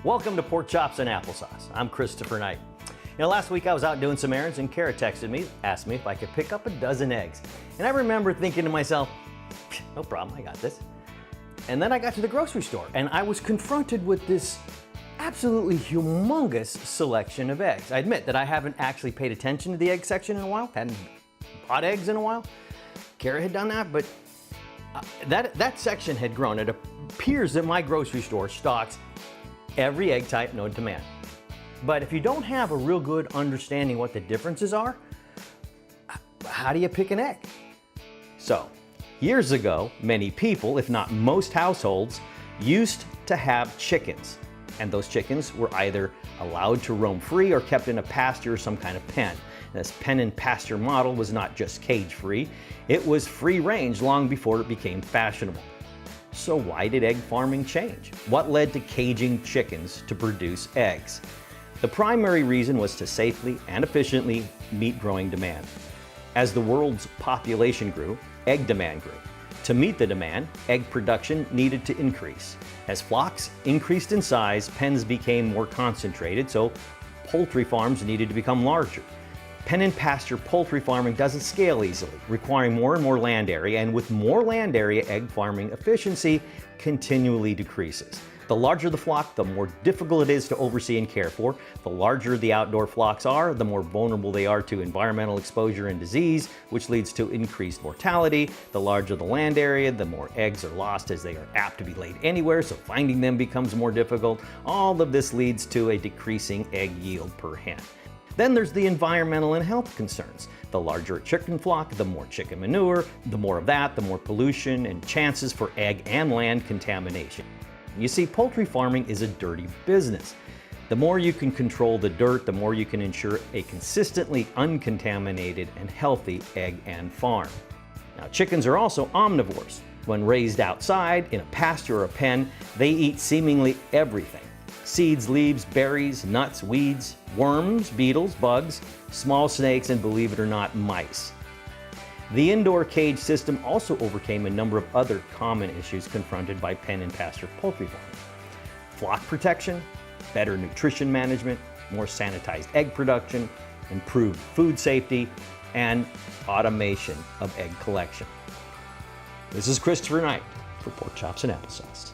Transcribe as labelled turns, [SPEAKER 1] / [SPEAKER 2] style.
[SPEAKER 1] Welcome to Pork Chops and Applesauce. I'm Christopher Knight. Last week I was out doing some errands and Kara texted me, asked me if I could pick up a dozen eggs. And I remember thinking to myself, no problem, I got this. And then I got to the grocery store and I was confronted with this absolutely humongous selection of eggs. I admit that I haven't actually paid attention to the egg section in a while, hadn't bought eggs in a while. Kara had done that, but that section had grown. It appears that my grocery store stocks every egg type known to man. But if you don't have a real good understanding what the differences are, how do you pick an egg? So, years ago, many people, if not most households, used to have chickens. And those chickens were either allowed to roam free or kept in a pasture or some kind of pen. This pen and pasture model was not just cage-free, it was free range long before it became fashionable. So why did egg farming change? What led to caging chickens to produce eggs? The primary reason was to safely and efficiently meet growing demand. As the world's population grew, egg demand grew. To meet the demand, egg production needed to increase. As flocks increased in size, pens became more concentrated, so poultry farms needed to become larger. Pen and pasture poultry farming doesn't scale easily, requiring more and more land area, and with more land area, egg farming efficiency continually decreases. The larger the flock, the more difficult it is to oversee and care for. The larger the outdoor flocks are, the more vulnerable they are to environmental exposure and disease, which leads to increased mortality. The larger the land area, the more eggs are lost as they are apt to be laid anywhere, so finding them becomes more difficult. All of this leads to a decreasing egg yield per hen. Then there's the environmental and health concerns. The larger a chicken flock, the more chicken manure, the more of that, the more pollution and chances for egg and land contamination. You see, poultry farming is a dirty business. The more you can control the dirt, the more you can ensure a consistently uncontaminated and healthy egg and farm. Now, chickens are also omnivores. When raised outside, in a pasture or a pen, they eat seemingly everything. Seeds, leaves, berries, nuts, weeds, worms, beetles, bugs, small snakes, and believe it or not, mice. The indoor cage system also overcame a number of other common issues confronted by pen and pasture poultry farming. Flock protection, better nutrition management, more sanitized egg production, improved food safety, and automation of egg collection. This is Christopher Knight for Pork Chops and Applesauce.